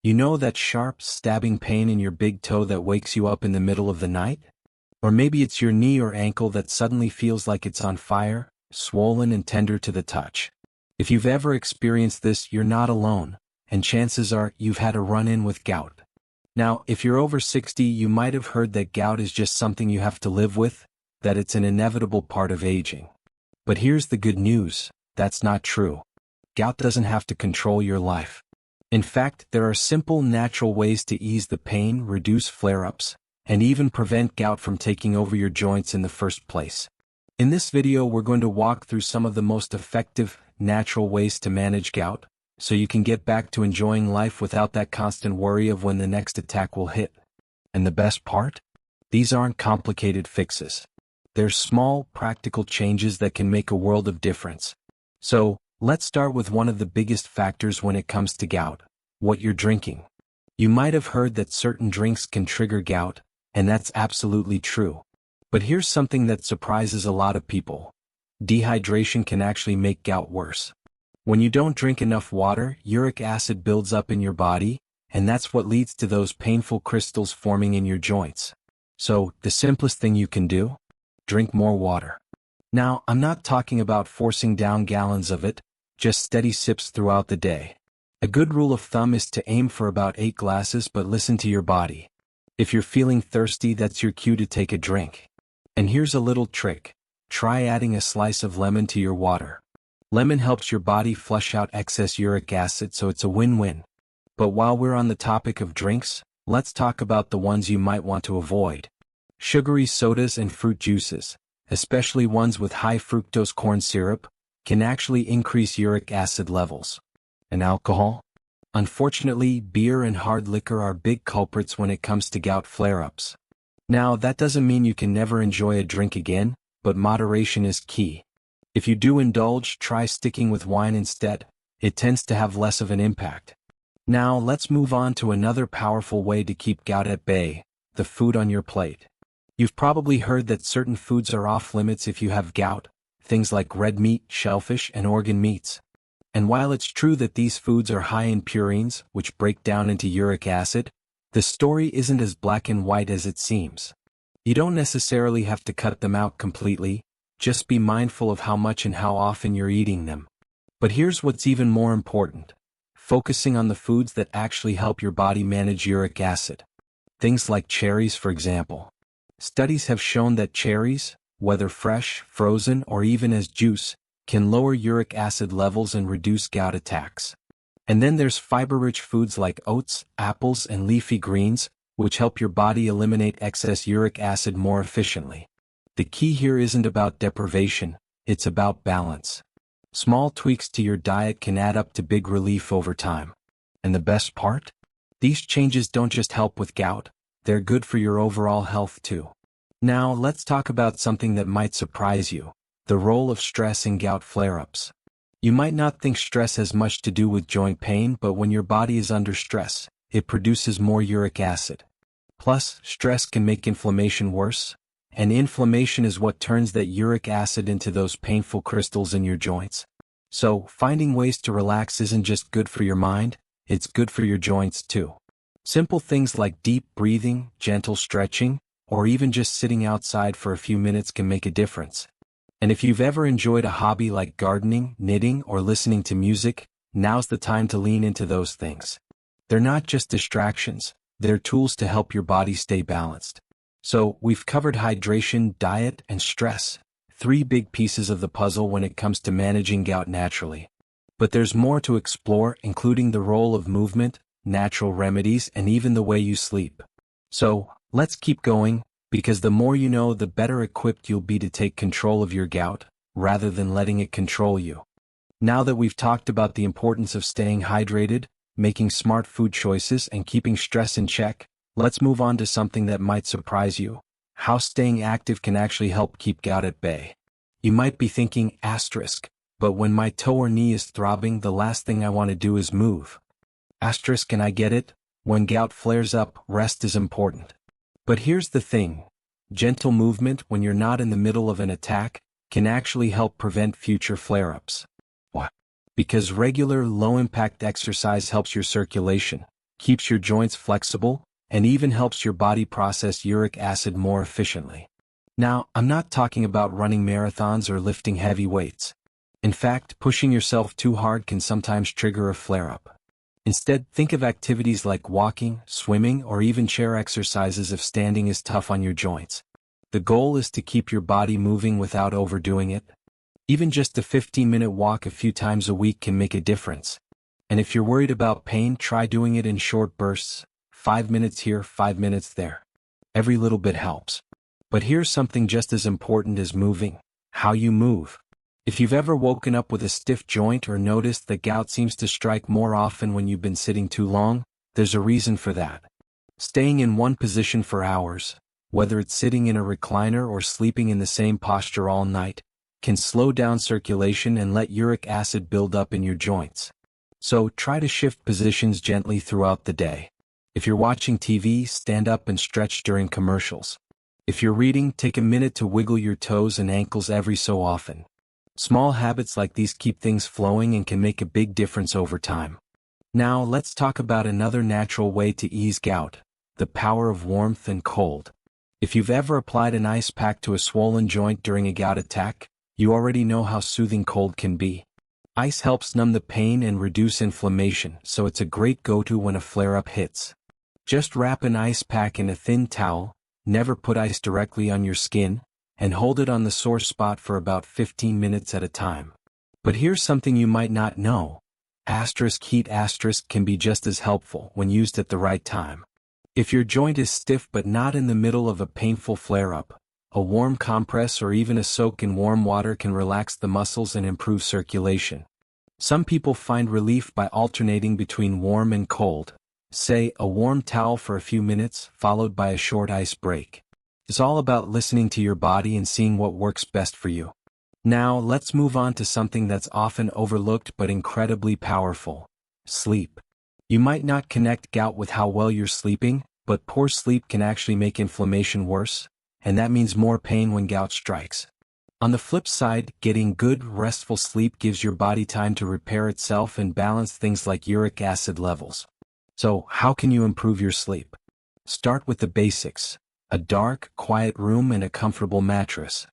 You know that sharp, stabbing pain in your big toe that wakes you up in the middle of the night? Or maybe it's your knee or ankle that suddenly feels like it's on fire, swollen and tender to the touch. If you've ever experienced this, you're not alone, and chances are you've had a run-in with gout. Now, if you're over 60, you might have heard that gout is just something you have to live with, that it's an inevitable part of aging. But here's the good news: that's not true. Gout doesn't have to control your life. In fact, there are simple, natural ways to ease the pain, reduce flare-ups, and even prevent gout from taking over your joints in the first place. In this video, we're going to walk through some of the most effective, natural ways to manage gout, so you can get back to enjoying life without that constant worry of when the next attack will hit. And the best part? These aren't complicated fixes. They're small, practical changes that can make a world of difference. So, let's start with one of the biggest factors when it comes to gout: what you're drinking. You might have heard that certain drinks can trigger gout, and that's absolutely true. But here's something that surprises a lot of people. Dehydration can actually make gout worse. When you don't drink enough water, uric acid builds up in your body, and that's what leads to those painful crystals forming in your joints. So, the simplest thing you can do? Drink more water. Now, I'm not talking about forcing down gallons of it, just steady sips throughout the day. A good rule of thumb is to aim for about 8 glasses, but listen to your body. If you're feeling thirsty, that's your cue to take a drink. And here's a little trick: try adding a slice of lemon to your water. Lemon helps your body flush out excess uric acid, so it's a win-win. But while we're on the topic of drinks, let's talk about the ones you might want to avoid. Sugary sodas and fruit juices, especially ones with high fructose corn syrup, can actually increase uric acid levels. And alcohol? Unfortunately, beer and hard liquor are big culprits when it comes to gout flare-ups. Now, that doesn't mean you can never enjoy a drink again, but moderation is key. If you do indulge, try sticking with wine instead. It tends to have less of an impact. Now, let's move on to another powerful way to keep gout at bay: the food on your plate. You've probably heard that certain foods are off limits if you have gout, things like red meat, shellfish, and organ meats. And while it's true that these foods are high in purines, which break down into uric acid, the story isn't as black and white as it seems. You don't necessarily have to cut them out completely, just be mindful of how much and how often you're eating them. But here's what's even more important: focusing on the foods that actually help your body manage uric acid. Things like cherries, for example. Studies have shown that cherries, whether fresh, frozen, or even as juice, can lower uric acid levels and reduce gout attacks. And then there's fiber-rich foods like oats, apples, and leafy greens, which help your body eliminate excess uric acid more efficiently. The key here isn't about deprivation, it's about balance. Small tweaks to your diet can add up to big relief over time. And the best part? These changes don't just help with gout, they're good for your overall health too. Now, let's talk about something that might surprise you: the role of stress in gout flare-ups. You might not think stress has much to do with joint pain, but when your body is under stress, it produces more uric acid. Plus, stress can make inflammation worse, and inflammation is what turns that uric acid into those painful crystals in your joints. So, finding ways to relax isn't just good for your mind, it's good for your joints too. Simple things like deep breathing, gentle stretching, or even just sitting outside for a few minutes can make a difference. And if you've ever enjoyed a hobby like gardening, knitting, or listening to music, now's the time to lean into those things. They're not just distractions, they're tools to help your body stay balanced. So, we've covered hydration, diet, and stress, 3 big pieces of the puzzle when it comes to managing gout naturally. But there's more to explore, including the role of movement, natural remedies, and even the way you sleep. So, let's keep going, because the more you know, the better equipped you'll be to take control of your gout, rather than letting it control you. Now that we've talked about the importance of staying hydrated, making smart food choices, and keeping stress in check, let's move on to something that might surprise you: how staying active can actually help keep gout at bay. You might be thinking, asterisk, but when my toe or knee is throbbing, the last thing I want to do is move. Asterisk, and I get it, when gout flares up, rest is important. But here's the thing: gentle movement when you're not in the middle of an attack can actually help prevent future flare-ups. Why? Because regular, low-impact exercise helps your circulation, keeps your joints flexible, and even helps your body process uric acid more efficiently. Now, I'm not talking about running marathons or lifting heavy weights. In fact, pushing yourself too hard can sometimes trigger a flare-up. Instead, think of activities like walking, swimming, or even chair exercises if standing is tough on your joints. The goal is to keep your body moving without overdoing it. Even just a 15-minute walk a few times a week can make a difference. And if you're worried about pain, try doing it in short bursts, 5 minutes here, 5 minutes there. Every little bit helps. But here's something just as important as moving: how you move. If you've ever woken up with a stiff joint or noticed that gout seems to strike more often when you've been sitting too long, there's a reason for that. Staying in one position for hours, whether it's sitting in a recliner or sleeping in the same posture all night, can slow down circulation and let uric acid build up in your joints. So try to shift positions gently throughout the day. If you're watching TV, stand up and stretch during commercials. If you're reading, take a minute to wiggle your toes and ankles every so often. Small habits like these keep things flowing and can make a big difference over time. Now let's talk about another natural way to ease gout: the power of warmth and cold. If you've ever applied an ice pack to a swollen joint during a gout attack, you already know how soothing cold can be. Ice helps numb the pain and reduce inflammation, so it's a great go-to when a flare-up hits. Just wrap an ice pack in a thin towel, never put ice directly on your skin, and hold it on the sore spot for about 15 minutes at a time. But here's something you might not know. Heat can be just as helpful when used at the right time. If your joint is stiff but not in the middle of a painful flare-up, a warm compress or even a soak in warm water can relax the muscles and improve circulation. Some people find relief by alternating between warm and cold. Say, a warm towel for a few minutes, followed by a short ice break. It's all about listening to your body and seeing what works best for you. Now, let's move on to something that's often overlooked but incredibly powerful: sleep. You might not connect gout with how well you're sleeping, but poor sleep can actually make inflammation worse, and that means more pain when gout strikes. On the flip side, getting good, restful sleep gives your body time to repair itself and balance things like uric acid levels. So, how can you improve your sleep? Start with the basics: a dark, quiet room and a comfortable mattress.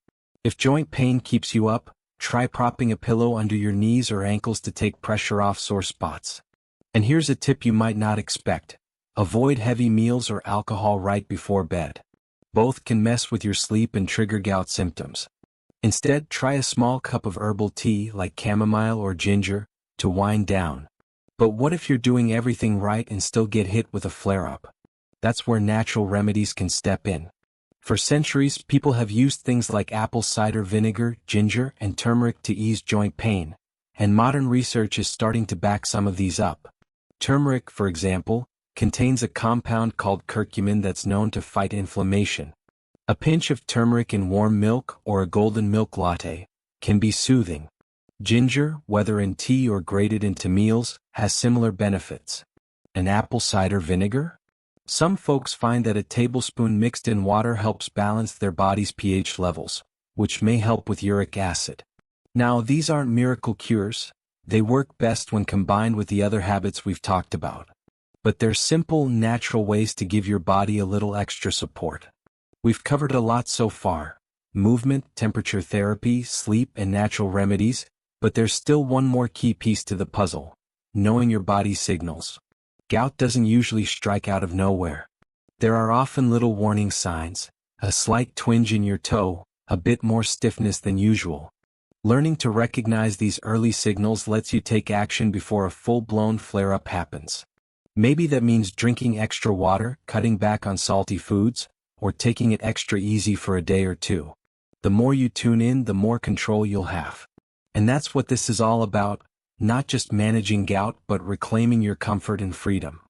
If joint pain keeps you up, try propping a pillow under your knees or ankles to take pressure off sore spots. And here's a tip you might not expect: avoid heavy meals or alcohol right before bed. Both can mess with your sleep and trigger gout symptoms. Instead, try a small cup of herbal tea like chamomile or ginger to wind down. But what if you're doing everything right and still get hit with a flare-up? That's where natural remedies can step in. For centuries, people have used things like apple cider vinegar, ginger, and turmeric to ease joint pain, and modern research is starting to back some of these up. Turmeric, for example, contains a compound called curcumin that's known to fight inflammation. A pinch of turmeric in warm milk or a golden milk latte can be soothing. Ginger, whether in tea or grated into meals, has similar benefits. And apple cider vinegar? Some folks find that a tablespoon mixed in water helps balance their body's pH levels, which may help with uric acid. Now, these aren't miracle cures. They work best when combined with the other habits we've talked about. But they're simple, natural ways to give your body a little extra support. We've covered a lot so far: movement, temperature therapy, sleep, and natural remedies, but there's still one more key piece to the puzzle: knowing your body's signals. Gout doesn't usually strike out of nowhere. There are often little warning signs: a slight twinge in your toe, a bit more stiffness than usual. Learning to recognize these early signals lets you take action before a full-blown flare-up happens. Maybe that means drinking extra water, cutting back on salty foods, or taking it extra easy for a day or two. The more you tune in, the more control you'll have. And that's what this is all about: not just managing gout, but reclaiming your comfort and freedom.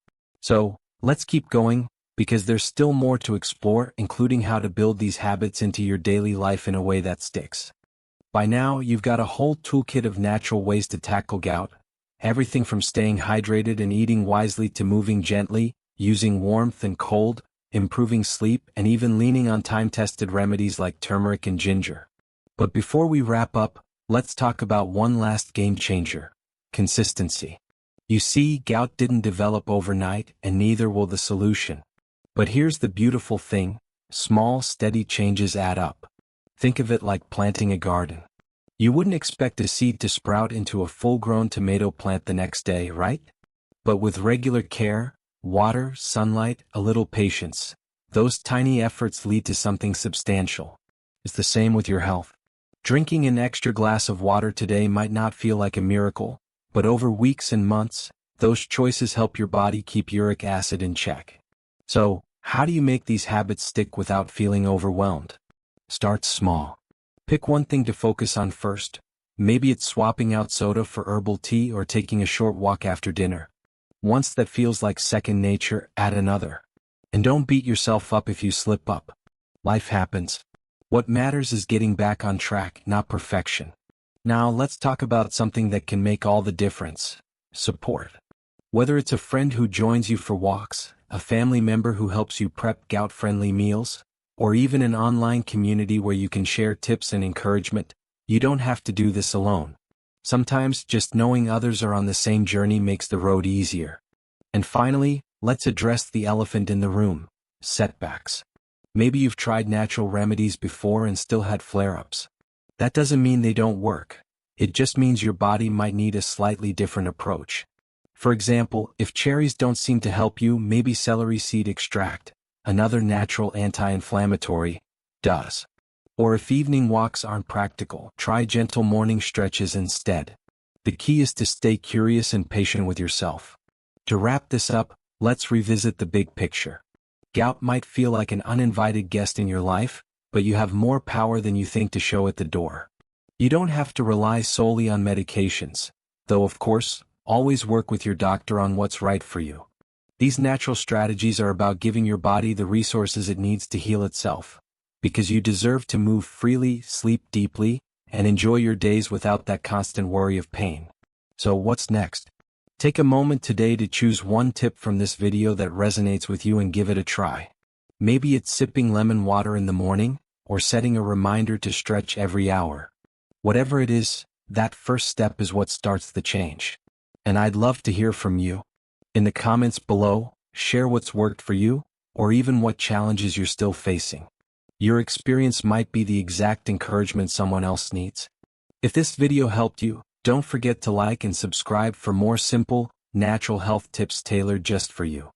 So, let's keep going, because there's still more to explore, including how to build these habits into your daily life in a way that sticks. By now, you've got a whole toolkit of natural ways to tackle gout. Everything from staying hydrated and eating wisely to moving gently, using warmth and cold, improving sleep, and even leaning on time-tested remedies like turmeric and ginger. But before we wrap up, let's talk about one last game changer: consistency. You see, gout didn't develop overnight, and neither will the solution. But here's the beautiful thing: small, steady changes add up. Think of it like planting a garden. You wouldn't expect a seed to sprout into a full-grown tomato plant the next day, right? But with regular care, water, sunlight, a little patience, those tiny efforts lead to something substantial. It's the same with your health. Drinking an extra glass of water today might not feel like a miracle, but over weeks and months, those choices help your body keep uric acid in check. So, how do you make these habits stick without feeling overwhelmed? Start small. Pick one thing to focus on first. Maybe it's swapping out soda for herbal tea or taking a short walk after dinner. Once that feels like second nature, add another. And don't beat yourself up if you slip up. Life happens. What matters is getting back on track, not perfection. Now let's talk about something that can make all the difference: support. Whether it's a friend who joins you for walks, a family member who helps you prep gout-friendly meals, or even an online community where you can share tips and encouragement, you don't have to do this alone. Sometimes just knowing others are on the same journey makes the road easier. And finally, let's address the elephant in the room: setbacks. Maybe you've tried natural remedies before and still had flare-ups. That doesn't mean they don't work. It just means your body might need a slightly different approach. For example, if cherries don't seem to help you, maybe celery seed extract, another natural anti-inflammatory, does. Or if evening walks aren't practical, try gentle morning stretches instead. The key is to stay curious and patient with yourself. To wrap this up, let's revisit the big picture. Gout might feel like an uninvited guest in your life, but you have more power than you think to show at the door. You don't have to rely solely on medications, though of course, always work with your doctor on what's right for you. These natural strategies are about giving your body the resources it needs to heal itself, because you deserve to move freely, sleep deeply, and enjoy your days without that constant worry of pain. So what's next? Take a moment today to choose one tip from this video that resonates with you and give it a try. Maybe it's sipping lemon water in the morning, or setting a reminder to stretch every hour. Whatever it is, that first step is what starts the change. And I'd love to hear from you. In the comments below, share what's worked for you, or even what challenges you're still facing. Your experience might be the exact encouragement someone else needs. If this video helped you, don't forget to like and subscribe for more simple, natural health tips tailored just for you.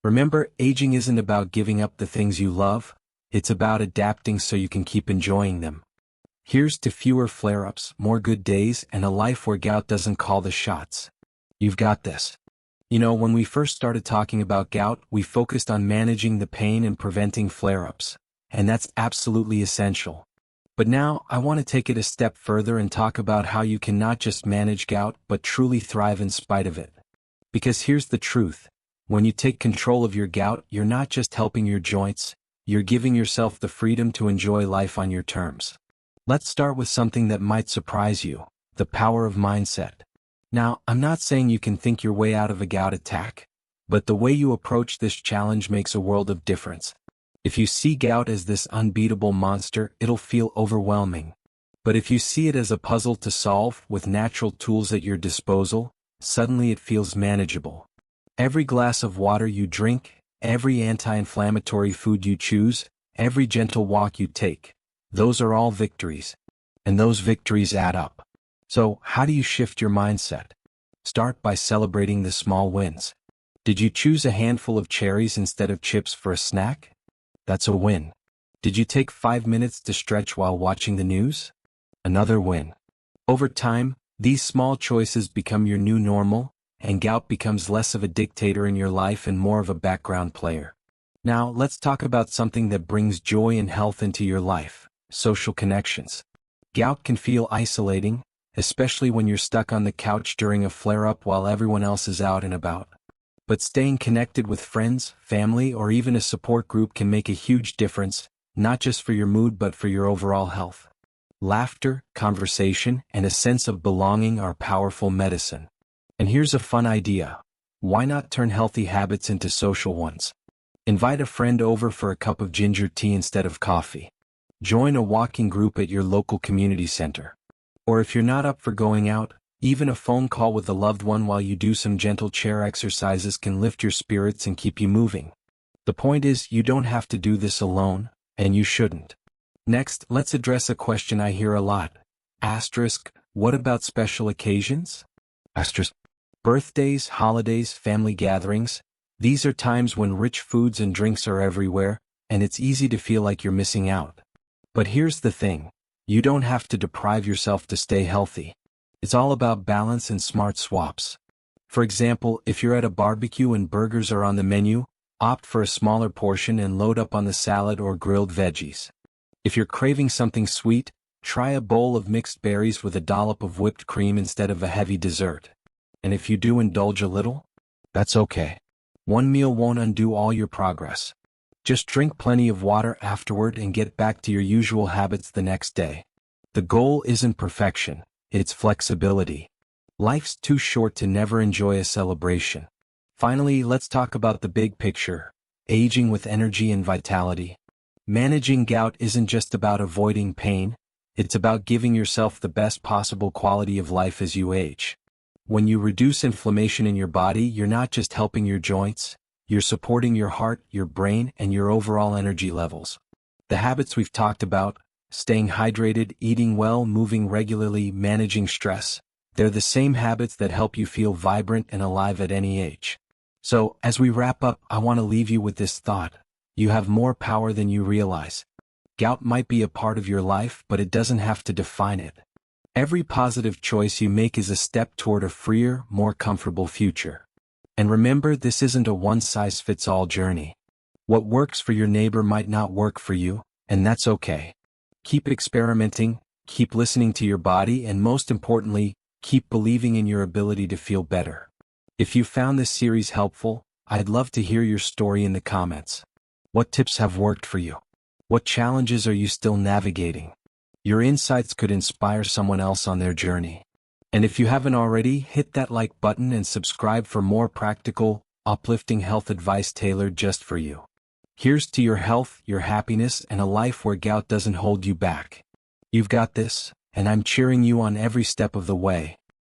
Remember, aging isn't about giving up the things you love, it's about adapting so you can keep enjoying them. Here's to fewer flare-ups, more good days, and a life where gout doesn't call the shots. You've got this. You know, when we first started talking about gout, we focused on managing the pain and preventing flare-ups, and that's absolutely essential. But now, I want to take it a step further and talk about how you can not just manage gout, but truly thrive in spite of it. Because here's the truth: when you take control of your gout, you're not just helping your joints, you're giving yourself the freedom to enjoy life on your terms. Let's start with something that might surprise you: the power of mindset. Now, I'm not saying you can think your way out of a gout attack, but the way you approach this challenge makes a world of difference. If you see gout as this unbeatable monster, it'll feel overwhelming. But if you see it as a puzzle to solve with natural tools at your disposal, suddenly it feels manageable. Every glass of water you drink, every anti-inflammatory food you choose, every gentle walk you take, those are all victories. And those victories add up. So, how do you shift your mindset? Start by celebrating the small wins. Did you choose a handful of cherries instead of chips for a snack? That's a win. Did you take 5 minutes to stretch while watching the news? Another win. Over time, these small choices become your new normal, and gout becomes less of a dictator in your life and more of a background player. Now, let's talk about something that brings joy and health into your life: social connections. Gout can feel isolating, especially when you're stuck on the couch during a flare-up while everyone else is out and about. But staying connected with friends, family, or even a support group can make a huge difference, not just for your mood but for your overall health. Laughter, conversation, and a sense of belonging are powerful medicine. And here's a fun idea: why not turn healthy habits into social ones? Invite a friend over for a cup of ginger tea instead of coffee. Join a walking group at your local community center. Or if you're not up for going out, Even a phone call with a loved one while you do some gentle chair exercises can lift your spirits and keep you moving. The point is, you don't have to do this alone, and you shouldn't. Next, let's address a question I hear a lot. Asterisk, what about special occasions? Asterisk. Birthdays, holidays, family gatherings. These are times when rich foods and drinks are everywhere, and it's easy to feel like you're missing out. But here's the thing. You don't have to deprive yourself to stay healthy. It's all about balance and smart swaps. For example, if you're at a barbecue and burgers are on the menu, opt for a smaller portion and load up on the salad or grilled veggies. If you're craving something sweet, try a bowl of mixed berries with a dollop of whipped cream instead of a heavy dessert. And if you do indulge a little, that's okay. One meal won't undo all your progress. Just drink plenty of water afterward and get back to your usual habits the next day. The goal isn't perfection, it's flexibility. Life's too short to never enjoy a celebration. Finally, let's talk about the big picture, aging with energy and vitality. Managing gout isn't just about avoiding pain, it's about giving yourself the best possible quality of life as you age. When you reduce inflammation in your body, you're not just helping your joints, you're supporting your heart, your brain, and your overall energy levels. The habits we've talked about, staying hydrated, eating well, moving regularly, managing stress, they're the same habits that help you feel vibrant and alive at any age. So, as we wrap up, I want to leave you with this thought. You have more power than you realize. Gout might be a part of your life, but it doesn't have to define it. Every positive choice you make is a step toward a freer, more comfortable future. And remember, this isn't a one-size-fits-all journey. What works for your neighbor might not work for you, and that's okay. Keep experimenting, keep listening to your body, and most importantly, keep believing in your ability to feel better. If you found this series helpful, I'd love to hear your story in the comments. What tips have worked for you? What challenges are you still navigating? Your insights could inspire someone else on their journey. And if you haven't already, hit that like button and subscribe for more practical, uplifting health advice tailored just for you. Here's to your health, your happiness, and a life where gout doesn't hold you back. You've got this, and I'm cheering you on every step of the way.